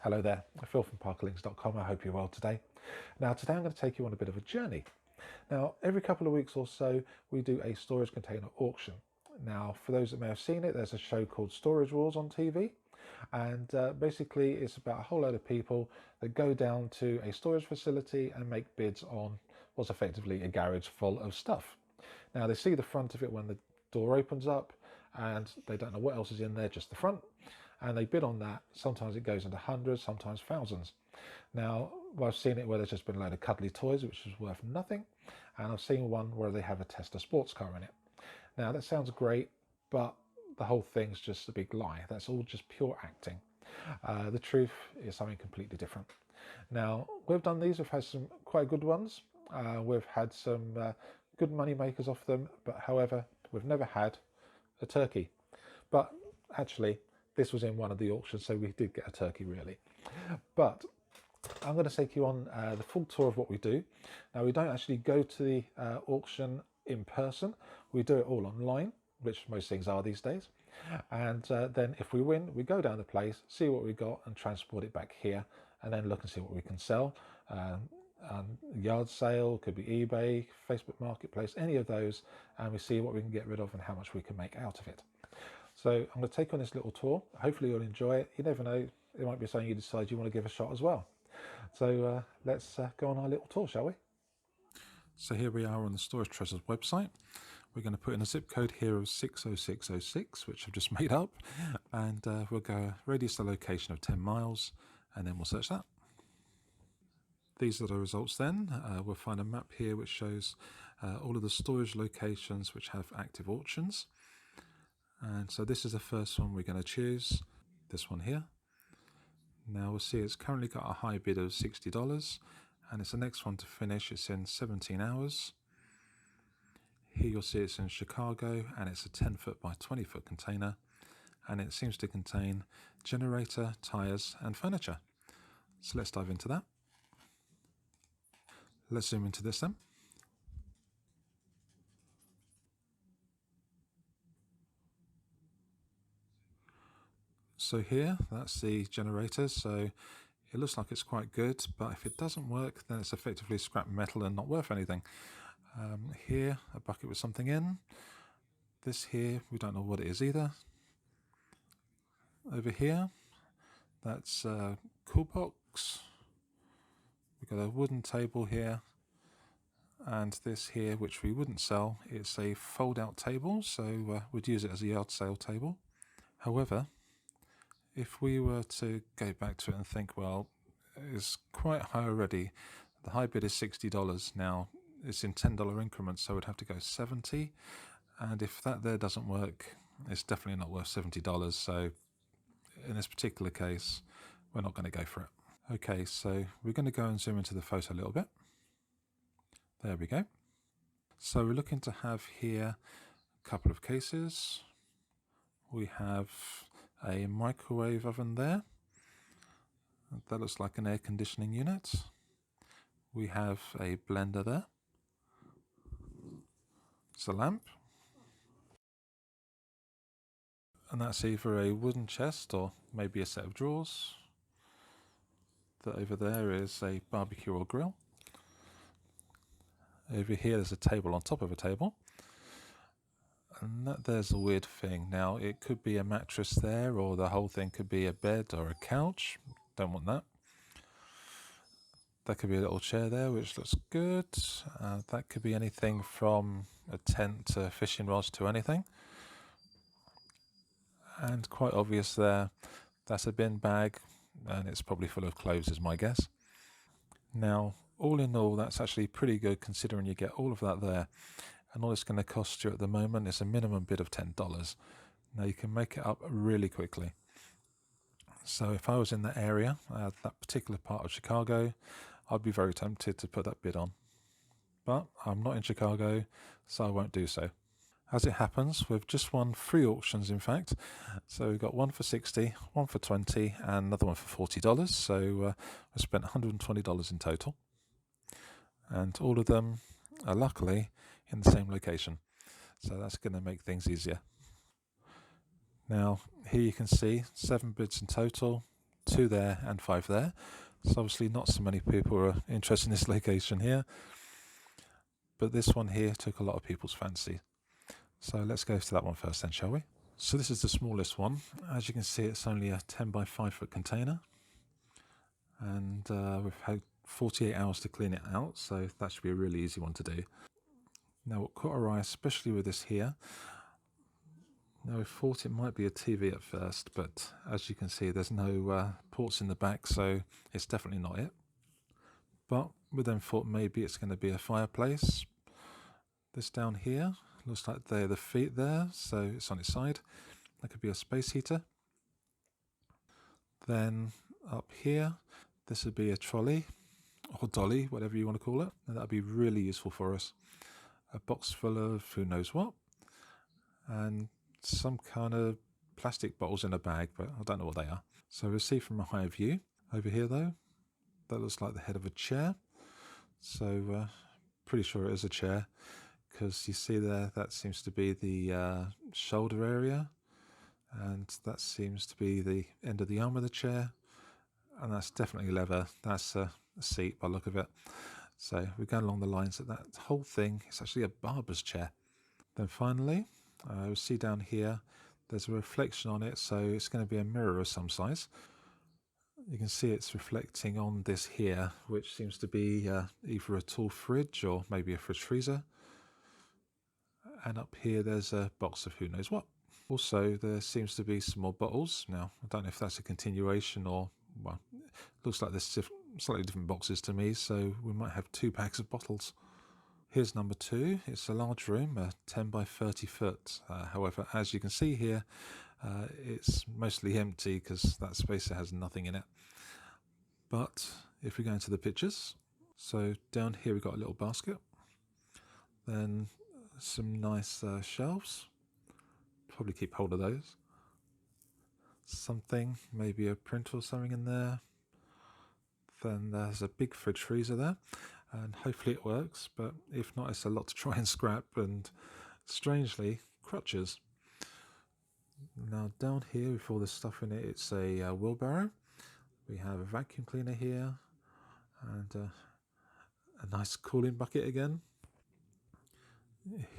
Hello there, Phil from parkerlings.com. I hope you're well today. Today I'm going to take you on a bit of a journey. Every couple of weeks or so, we do a storage container auction. Now, for those that may have seen it, there's a show called Storage Wars on TV. And basically, it's about a whole load of people that go down to a storage facility and make bids on what's effectively a garage full of stuff. Now, they see the front of it when the door opens up, and they don't know what else is in there, just the front. And they bid on that. Sometimes it goes into hundreds, sometimes thousands. Now, I've seen it where there's just been a load of cuddly toys, which is worth nothing. And I've seen one where they have a Tesla sports car in it. Now, that sounds great, but the whole thing's just a big lie. That's all just pure acting. The truth is something completely different. Now, we've done these. We've had some quite good ones. We've had some good money makers off them. But however, we've never had a turkey. But actually, this was in one of the auctions, so we did get a turkey really. But I'm going to take you on the full tour of what we do. Now, we don't actually go to the auction in person. We do it all online, which most things are these days. And then if we win, we go down the place, see what we got and transport it back here, and then look and see what we can sell. Yard sale, could be eBay, Facebook Marketplace, any of those, and we see what we can get rid of and how much we can make out of it. So I'm going to take you on this little tour. Hopefully you'll enjoy it. You never know, it might be something you decide you want to give a shot as well. So let's go on our little tour, shall we? So here we are on the Storage Treasures website. We're going to put in a zip code here of 60606, which I've just made up, and we'll go radius to location of 10 miles, and then we'll search that. These are the results then. We'll find a map here which shows all of the storage locations which have active auctions. And so this is the first one we're going to choose, this one here. Now we'll see it's currently got a high bid of $60, and it's the next one to finish. It's in 17 hours. Here you'll see it's in Chicago, and it's a 10-foot by 20-foot container, and it seems to contain generator, tyres and furniture. So let's dive into that. Let's zoom into this then. So here, that's the generator, so it looks like it's quite good, but if it doesn't work, then it's effectively scrap metal and not worth anything. Here, a bucket with something in. This here, we don't know what it is either. Over here, that's a cool box. We've got a wooden table here. And this here, which we wouldn't sell, it's a fold-out table, so we'd use it as a yard sale table. However, if we were to go back to it and think, well, it's quite high already. The high bid is $60. Now, it's in $10 increments, so we'd have to go 70. And if that there doesn't work, it's definitely not worth $70. So in this particular case, we're not going to go for it. Okay, so we're going to go and zoom into the photo a little bit. There we go. So we're looking to have here a couple of cases. We have a microwave oven there. That looks like an air conditioning unit. We have a blender there. It's a lamp. And that's either a wooden chest or maybe a set of drawers. That over there is a barbecue or grill. Over here there's a table on top of a table. And there's a weird thing. Now, it could be a mattress there, or the whole thing could be a bed or a couch. Don't want that. That could be a little chair there, which looks good. That could be anything from a tent to fishing rods to anything. And quite obvious there, that's a bin bag, and it's probably full of clothes is my guess. Now, all in all, that's actually pretty good considering you get all of that there. And all it's going to cost you at the moment is a minimum bid of $10. Now you can make it up really quickly. So if I was in that area, that particular part of Chicago, I'd be very tempted to put that bid on. But I'm not in Chicago, so I won't do so. As it happens, we've just won 3 auctions in fact. So we've got one for $60, one for $20, and another one for $40. So I spent $120 in total. And all of them are luckily in the same location, so that's going to make things easier. Now here you can see 7 bids in total, 2 there and 5 there. So obviously not so many people are interested in this location here, but this one here took a lot of people's fancy. So let's go to that one first then, shall we? So this is the smallest one. As you can see, it's only a 10 by 5 foot container, and we've had 48 hours to clean it out, so that should be a really easy one to do. Now what caught our eye, especially with this here, now we thought it might be a TV at first, but as you can see there's no ports in the back, so it's definitely not it. But we then thought maybe it's going to be a fireplace. This down here looks like they're the feet there, so it's on its side. That could be a space heater. Then up here, this would be a trolley or dolly, whatever you want to call it, and that would be really useful for us. A box full of who knows what, and some kind of plastic bottles in a bag, but I don't know what they are. So we'll see from a higher view. Over here though, that looks like the head of a chair, so pretty sure it is a chair, because you see there, that seems to be the shoulder area, and that seems to be the end of the arm of the chair, and that's definitely leather. That's a seat by the look of it. So we're going along the lines that that whole thing is actually a barber's chair. Then finally, we'll see down here, there's a reflection on it, so it's going to be a mirror of some size. You can see it's reflecting on this here, which seems to be either a tall fridge or maybe a fridge freezer. And up here there's a box of who knows what. Also there seems to be some more bottles. Now I don't know if that's a continuation or, well, it looks like there's slightly different boxes to me, so we might have 2 bags of bottles. Here's number 2. It's a large room, a 10 by 30 foot. However, as you can see here, it's mostly empty because that space has nothing in it. But if we go into the pictures, so down here we've got a little basket, then some nice shelves, probably keep hold of those, something, maybe a printer or something in there, then there's a big fridge freezer there, and hopefully it works, but if not, it's a lot to try and scrap, and strangely, crutches. Now down here with all this stuff in it, it's a wheelbarrow. We have a vacuum cleaner here, and a nice cooling bucket again.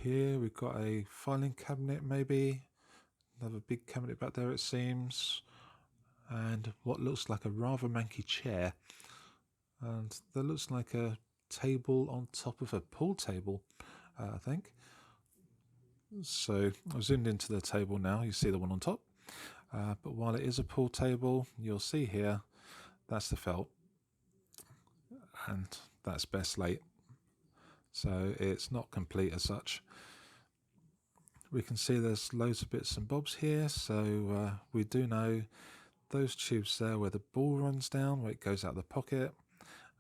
Here we've got a filing cabinet, maybe another big cabinet back there it seems, and what looks like a rather manky chair, and there looks like a table on top of a pool table, I think. So I've zoomed into the table now, you see the one on top, but while it is a pool table, you'll see here that's the felt, and that's bare slate, so it's not complete as such. We can see there's loads of bits and bobs here, so we do know those tubes there where the ball runs down, where it goes out of the pocket,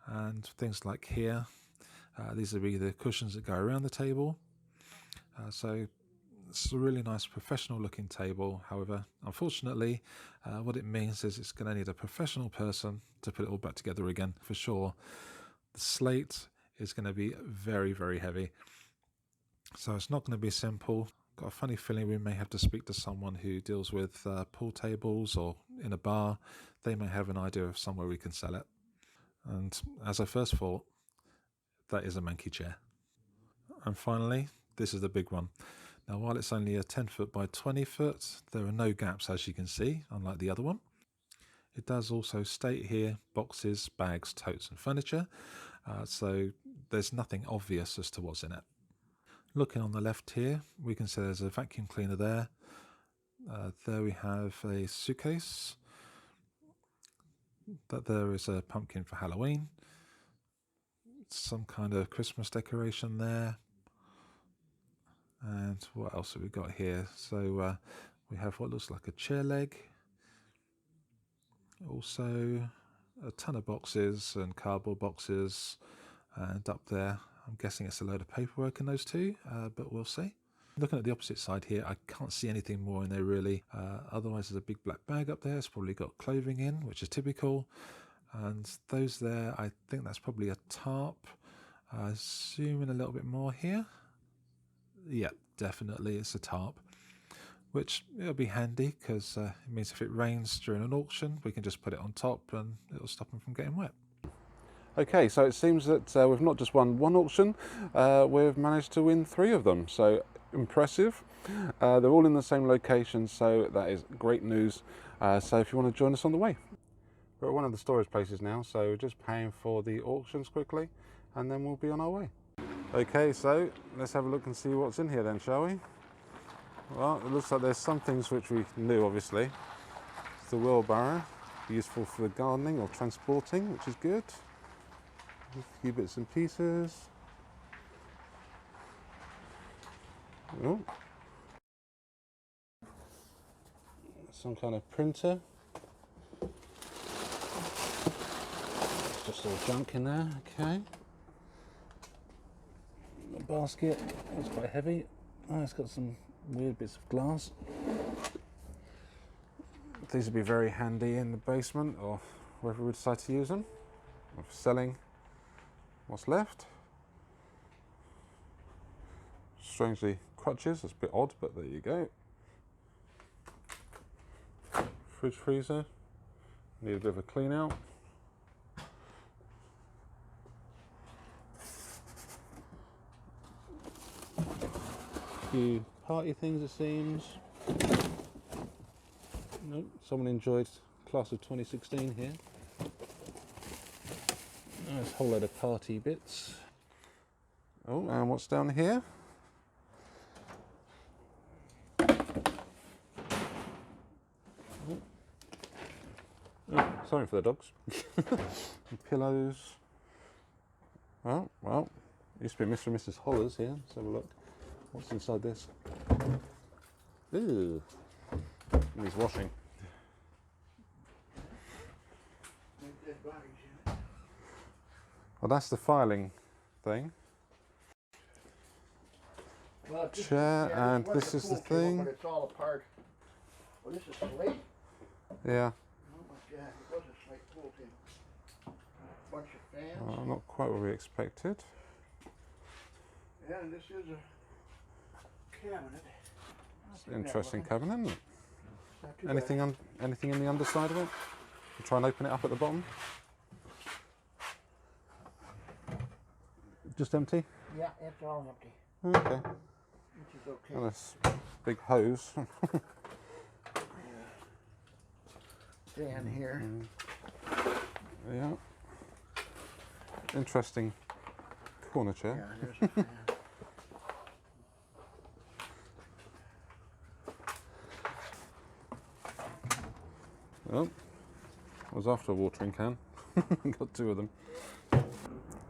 and things like here, these are the cushions that go around the table. So it's a really nice professional looking table. However, unfortunately, what it means is it's going to need a professional person to put it all back together again for sure. The slate is going to be very, very heavy, so it's not going to be simple. Got a funny feeling we may have to speak to someone who deals with pool tables or in a bar. They may have an idea of somewhere we can sell it. And as I first thought, that is a manky chair. And finally, this is the big one. Now, while it's only a 10 foot by 20 foot, there are no gaps, as you can see, unlike the other one. It does also state here boxes, bags, totes and furniture, so there's nothing obvious as to what's in it. Looking on the left here, we can see there's a vacuum cleaner there. There we have a suitcase. That there is a pumpkin for Halloween. Some kind of Christmas decoration there. And what else have we got here? So we have what looks like a chair leg. Also a ton of boxes and cardboard boxes. And up there, I'm guessing it's a load of paperwork in those two, but we'll see. Looking at the opposite side here, I can't see anything more in there really. Otherwise, there's a big black bag up there. It's probably got clothing in, which is typical. And those there, I think that's probably a tarp. Zoom in a little bit more here. Yeah, definitely it's a tarp. which it'll be handy because it means if it rains during an auction, we can just put it on top and it'll stop them from getting wet. Okay, so it seems that we've not just won one auction, we've managed to win 3 of them, so impressive. They're all in the same location, so that is great news. So if you want to join us on the way. We're at one of the storage places now, so we're just paying for the auctions quickly and then we'll be on our way. Okay, so let's have a look and see what's in here then, shall we? Well, it looks like there's some things which we knew, obviously. It's the wheelbarrow, useful for gardening or transporting, which is good. A few bits and pieces. Oh. Some kind of printer. Just all junk in there, okay. A basket, it's quite heavy. Oh, it's got some weird bits of glass. These would be very handy in the basement or wherever we decide to use them. For selling what's left. Strangely, crutches, that's a bit odd, but there you go. Fridge freezer, need a bit of a clean out. A few party things, it seems. Nope, someone enjoyed class of 2016 here. Nice whole load of party bits. Oh, and what's down here? Oh, sorry for the dogs. Pillows. Oh, well, used to be Mr. and Mrs. Holler's here. Let's have a look. What's inside this? Ooh, needs washing. Well, that's the filing thing. Well, Chair, yeah, and this is the thing. But it's all apart. Well, this is slate. Yeah. Oh my God, it was a slate pool table. Bunch of fans. Not quite what we expected. Yeah, and this is a cabinet. It's an interesting cabinet, isn't it? Not too Anything anything in the underside of it? We'll try and open it up at the bottom. Just empty? bad. Yeah, it's all empty. Okay. Which is okay. And this big hose. Fan here. Yeah. Interesting corner chair. Yeah, there's a fan. Oh, I was after a watering can. Got 2 of them.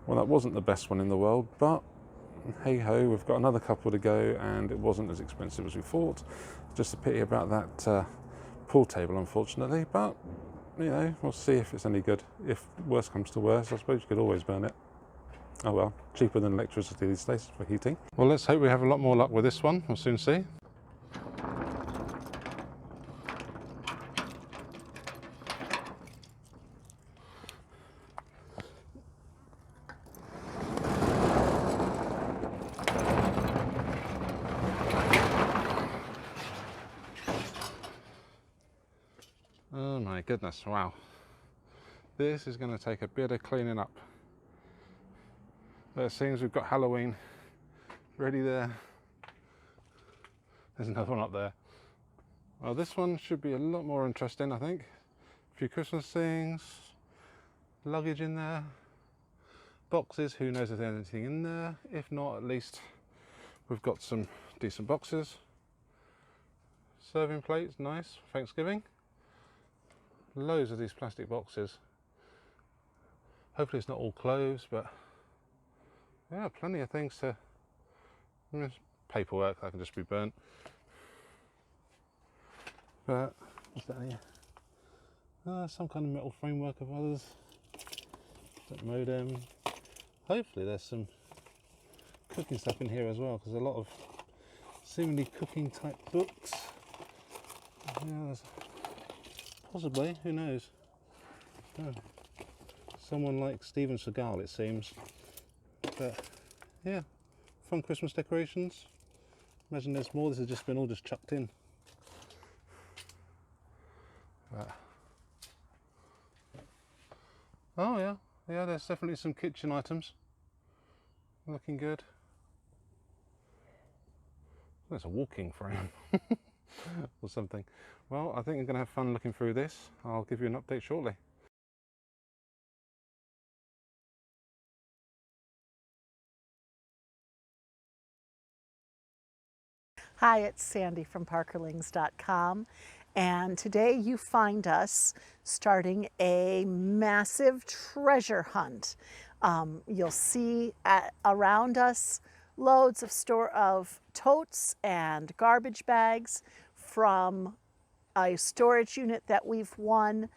Well, that wasn't the best one in the world, but hey ho, we've got another couple to go and it wasn't as expensive as we thought. Just a pity about that pool table, unfortunately, but you know, we'll see if it's any good. If worse comes to worse, I suppose you could always burn it. Oh well, cheaper than electricity these days for heating. Well, let's hope we have a lot more luck with this one. We'll soon see. Oh my goodness, wow. This is going to take a bit of cleaning up. It seems we've got Halloween ready there. There's another one up there. Well, this one should be a lot more interesting, I think. A few Christmas things, luggage in there, boxes, who knows if there's anything in there. If not, at least we've got some decent boxes. Serving plates, nice, for Thanksgiving. Loads of these plastic boxes. Hopefully it's not all closed, but yeah, plenty of things to, paperwork that can just be burnt. But what's that here? Some kind of metal framework of others. That modem. Hopefully there's some cooking stuff in here as well, because a lot of seemingly cooking type books. Yeah, there's possibly, who knows? Oh, someone like Steven Seagal, it seems. But yeah, fun Christmas decorations. Imagine there's more. This has just been all just chucked in. But... oh yeah, yeah, there's definitely some kitchen items. Looking good. There's a walking frame or something. Well, I think I'm going to have fun looking through this. I'll give you an update shortly. Hi, it's Sandy from parkerlings.com, and today you find us starting a massive treasure hunt. You'll see around us loads of totes and garbage bags from a storage unit that we've won.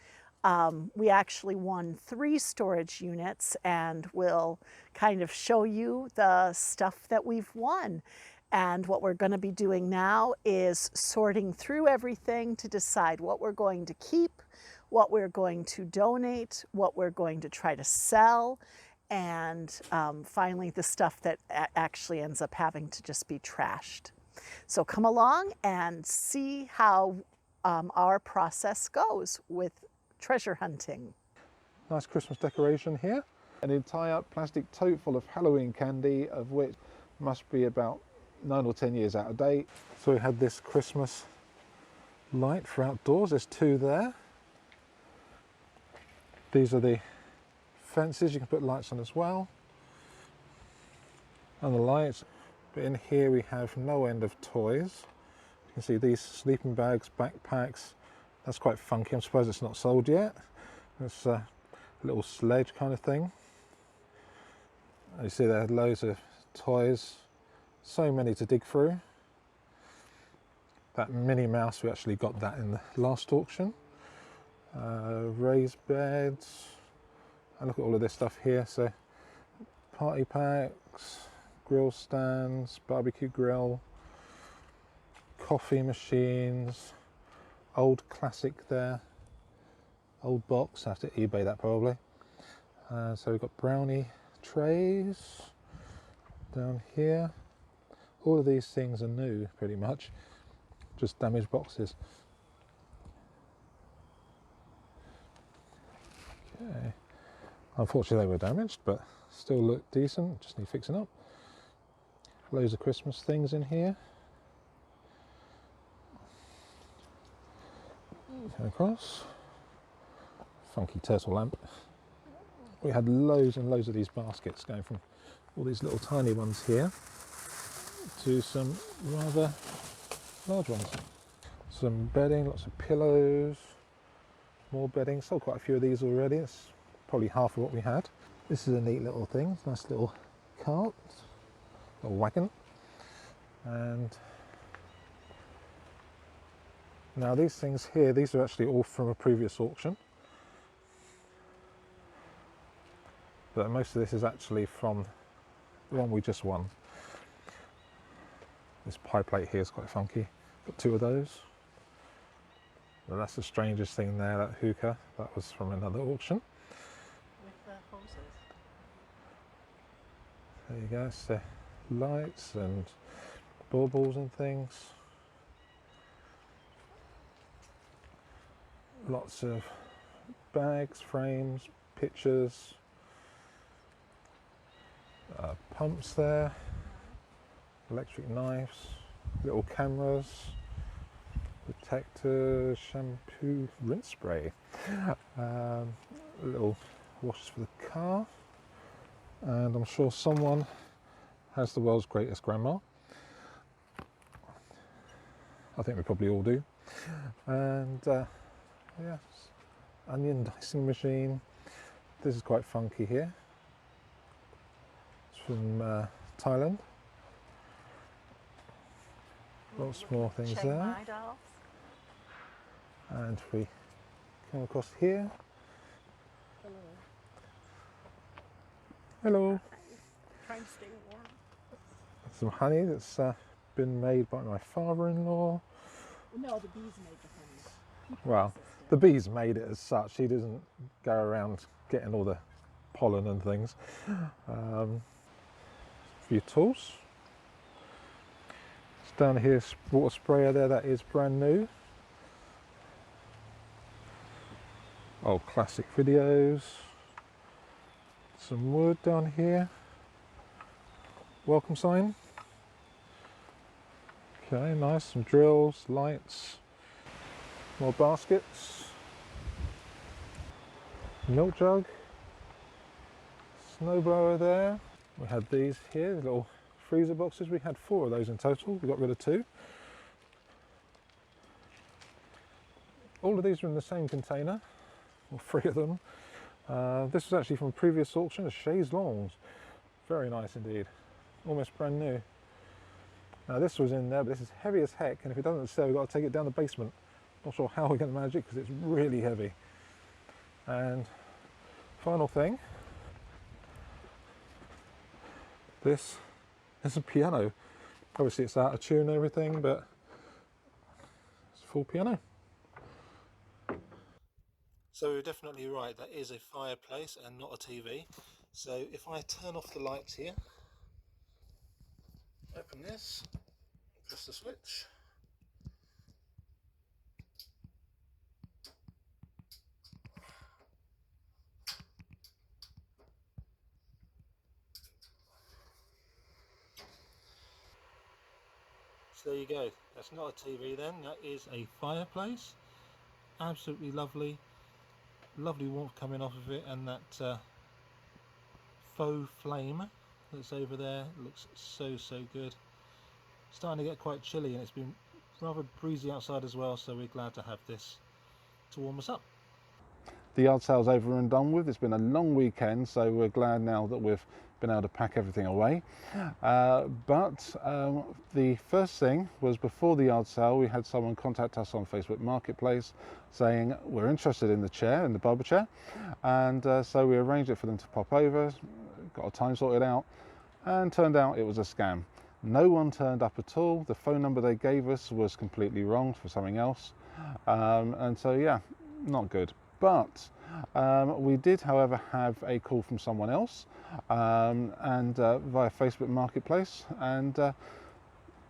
We actually won 3 storage units, and we'll kind of show you the stuff that we've won. And what we're going to be doing now is sorting through everything to decide what we're going to keep, what we're going to donate, what we're going to try to sell, and finally the stuff that actually ends up having to just be trashed. So come along and see how our process goes with treasure hunting. Nice Christmas decoration here. An entire plastic tote full of Halloween candy, of which must be about 9 or 10 years out of date. So we had this Christmas light for outdoors. There's 2 there. These are the fences. You can put lights on as well. And the lights. But in here we have no end of toys. You can see these sleeping bags, backpacks. That's quite funky. I'm surprised it's not sold yet. It's a little sledge kind of thing. You see there are loads of toys. So many to dig through. That Minnie Mouse, we actually got that in the last auction. Raised beds. And look at all of this stuff here. So party packs, grill stands, barbecue grill, coffee machines, old classic there, old box, I have to eBay that probably. So we've got brownie trays down here. All of these things are new pretty much, just damaged boxes. Okay. Unfortunately they were damaged, but still look decent, just need fixing up. Loads of Christmas things in here. Go across. Funky turtle lamp. We had loads and loads of these baskets, going from all these little tiny ones here to some rather large ones. Some bedding, lots of pillows, more bedding. Sold quite a few of these already. It's probably half of what we had. This is a neat little thing, nice little cart, little wagon. And now these things here, these are actually all from a previous auction. But most of this is actually from the one we just won. This pie plate here is quite funky. Got 2 of those. But that's the strangest thing there, that hookah. That was from another auction. With the hoses. There you go, so lights and baubles and things. Lots of bags, frames, pictures, pumps there, electric knives, little cameras, detectors, shampoo, rinse spray, little washers for the car, and I'm sure someone has the world's greatest grandma. I think we probably all do. And yeah, onion dicing machine. This is quite funky here. It's from Thailand. Lots more things Chiang there. Mai dolls. And we come across here. Hello. Trying to stay warm. Some honey that's been made by my father-in-law. No, the bees made the honey. Well, the bees made it as such. He doesn't go around getting all the pollen and things. A few tools. It's down here, water sprayer there, that is brand new. Old classic videos. Some wood down here. Welcome sign. Okay, nice. Some drills, lights, more baskets. Milk jug. Snowblower there. We had these here, little freezer boxes. We had 4 of those in total. We got rid of 2. All of these are in the same container, or 3 of them. This was actually from a previous auction, a chaise longue. Very nice indeed. Almost brand new. Now this was in there, but this is heavy as heck, and if it doesn't sell, we've got to take it down the basement. Not sure how we're going to manage it because it's really heavy. And final thing, this is a piano. Obviously it's out of tune and everything, but it's a full piano. So we're definitely right, that is a fireplace and not a TV. So if I turn off the lights here, open this, press the switch. So there you go, that's not a TV then, that is a fireplace. Absolutely lovely, lovely warmth coming off of it, and that faux flame that's over there looks so good. Starting to get quite chilly, and it's been rather breezy outside as well, so we're glad to have this to warm us up. The yard sale's over and done with. It's been a long weekend, so we're glad now that we've been able to pack everything away. But the first thing was, before the yard sale, we had someone contact us on Facebook Marketplace saying we're interested in the chair, in the barber chair, and so we arranged it for them to pop over, got a time sorted out, and turned out it was a scam. No one turned up at all. The phone number they gave us was completely wrong for something else, and so yeah, not good. But we did, however, have a call from someone else, and via Facebook Marketplace, and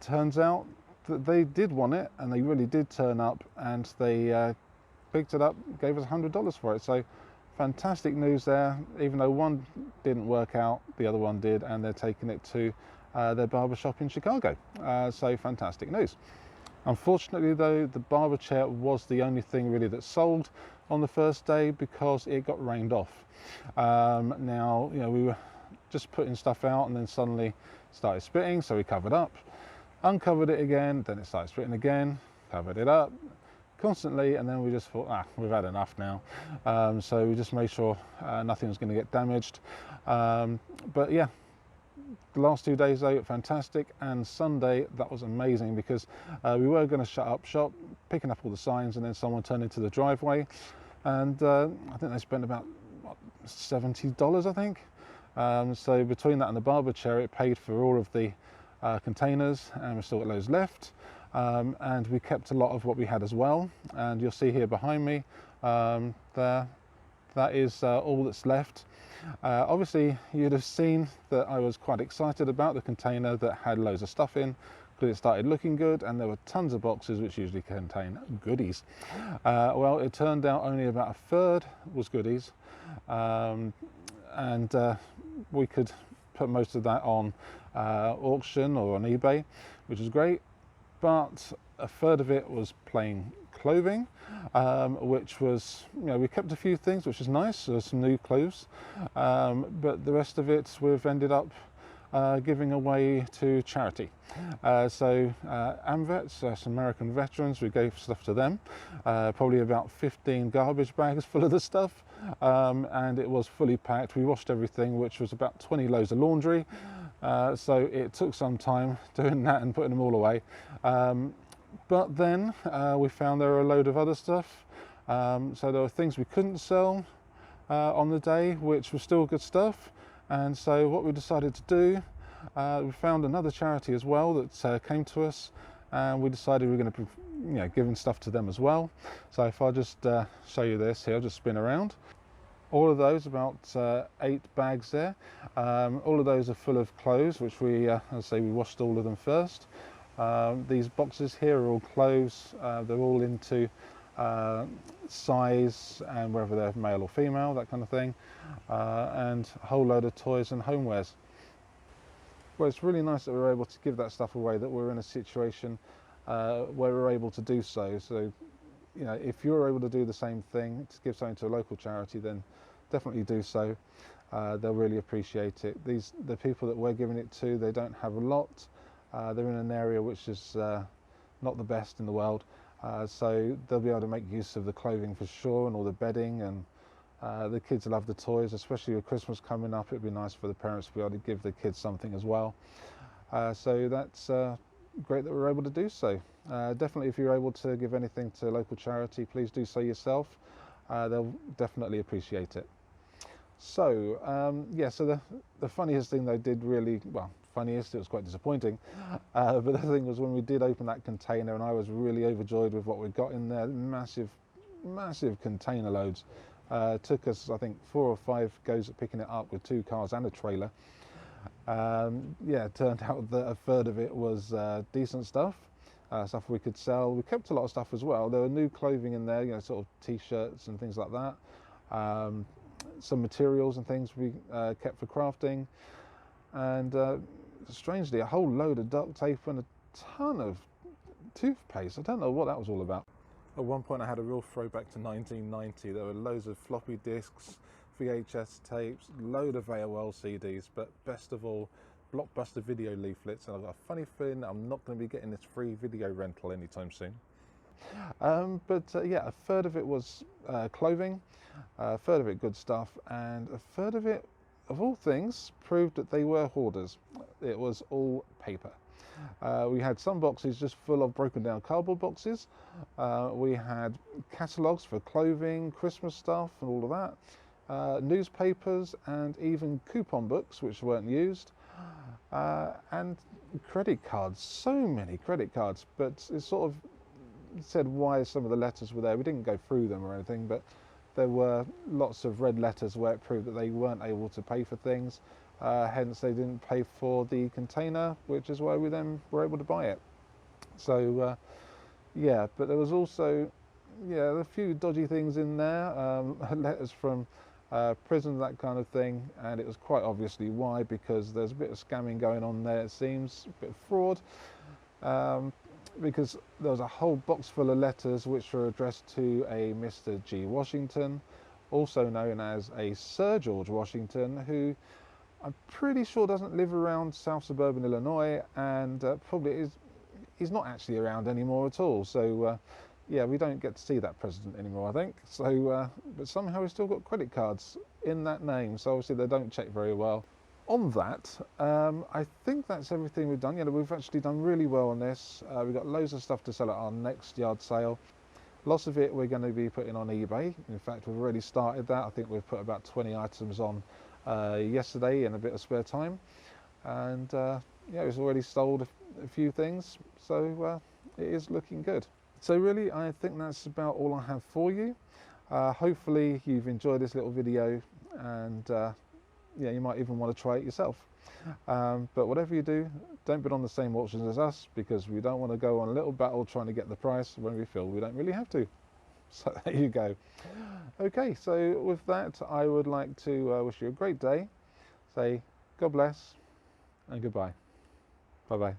turns out that they did want it, and they really did turn up, and they picked it up, gave us $100 for it. So fantastic news there. Even though one didn't work out, the other one did, and they're taking it to their barber shop in Chicago. So fantastic news. Unfortunately though, the barber chair was the only thing really that sold on the first day because it got rained off. Now, you know, we were just putting stuff out and then suddenly started spitting, so we covered up, uncovered it again, then it started spitting again, covered it up constantly, and then we just thought, we've had enough now. So we just made sure nothing was going to get damaged. But yeah, the last 2 days though, fantastic, and Sunday that was amazing because we were going to shut up shop, picking up all the signs, and then someone turned into the driveway, and I think they spent about $70, I think. So between that and the barber chair, it paid for all of the containers, and we've still got loads left, and we kept a lot of what we had as well, and you'll see here behind me there, that is all that's left. Obviously you'd have seen that I was quite excited about the container that had loads of stuff in, because it started looking good, and there were tons of boxes which usually contain goodies. Well, it turned out only about a third was goodies, and we could put most of that on auction or on eBay, which is great, but a third of it was plain clothing, which was, you know, we kept a few things, which is nice. There's some new clothes, but the rest of it we've ended up giving away to charity. So AMVETS, some American veterans, we gave stuff to them, probably about 15 garbage bags full of the stuff, and it was fully packed. We washed everything, which was about 20 loads of laundry, so it took some time doing that and putting them all away. But then we found there were a load of other stuff, so there were things we couldn't sell on the day, which was still good stuff. And so what we decided to do, we found another charity as well that came to us, and we decided we were going to be, you know, giving stuff to them as well. So if I just show you this here, I'll just spin around. All of those, about 8 bags there, all of those are full of clothes, which we, as I say, we washed all of them first. These boxes here are all clothes. They're all into size and whether they're male or female, that kind of thing, and a whole load of toys and homewares. Well, it's really nice that we're able to give that stuff away, that we're in a situation where we're able to do so. So, you know, if you're able to do the same thing, to give something to a local charity, then definitely do so. They'll really appreciate it. The people that we're giving it to, they don't have a lot. They're in an area which is not the best in the world, so they'll be able to make use of the clothing for sure, and all the bedding, and the kids love the toys, especially with Christmas coming up. It'd be nice for the parents to be able to give the kids something as well. So that's great that we're able to do so. Definitely, if you're able to give anything to a local charity, please do so yourself. They'll definitely appreciate it. So yeah, so the funniest thing they did, really, well, funniest, it was quite disappointing, but the thing was when we did open that container, and I was really overjoyed with what we got in there. Massive container loads. Took us, I think, 4 or 5 goes at picking it up with 2 cars and a trailer. Yeah, it turned out that a third of it was decent stuff, stuff we could sell. We kept a lot of stuff as well. There were new clothing in there, you know, sort of t-shirts and things like that. Some materials and things we kept for crafting, and strangely a whole load of duct tape and a ton of toothpaste. I don't know what that was all about. At one point I had a real throwback to 1990. There were loads of floppy disks, VHS tapes, load of AOL CDs, but best of all, Blockbuster video leaflets. And I've got a funny feeling I'm not going to be getting this free video rental anytime soon. Yeah, a third of it was clothing, a third of it good stuff, and a third of it, of all things, proved that they were hoarders. It was all paper. We had some boxes just full of broken down cardboard boxes. We had catalogues for clothing, Christmas stuff and all of that, newspapers, and even coupon books which weren't used, and credit cards. So many credit cards, but it sort of said why some of the letters were there. We didn't go through them or anything, but there were lots of red letters where it proved that they weren't able to pay for things, hence they didn't pay for the container, which is why we then were able to buy it. So yeah, but there was also, yeah, a few dodgy things in there, letters from prison, that kind of thing, and it was quite obviously why, because there's a bit of scamming going on there, it seems, a bit of fraud. Because there was a whole box full of letters which were addressed to a Mr. G. Washington, also known as a Sir George Washington, who I'm pretty sure doesn't live around South Suburban Illinois, and probably he's not actually around anymore at all. So yeah, we don't get to see that president anymore, I think. So, but somehow we've still got credit cards in that name, so obviously they don't check very well. On that, I think that's everything we've done. You know, we've actually done really well on this. We've got loads of stuff to sell at our next yard sale. Lots of it we're going to be putting on eBay. In fact, we've already started that. I think we've put about 20 items on yesterday in a bit of spare time. And yeah, we've already sold a few things. So it is looking good. So really, I think that's about all I have for you. Hopefully you've enjoyed this little video, and yeah, you might even want to try it yourself. But whatever you do, don't bid on the same auctions as us, because we don't want to go on a little battle trying to get the price when we feel we don't really have to. So there you go. Okay, so with that, I would like to wish you a great day. Say God bless and goodbye. Bye-bye.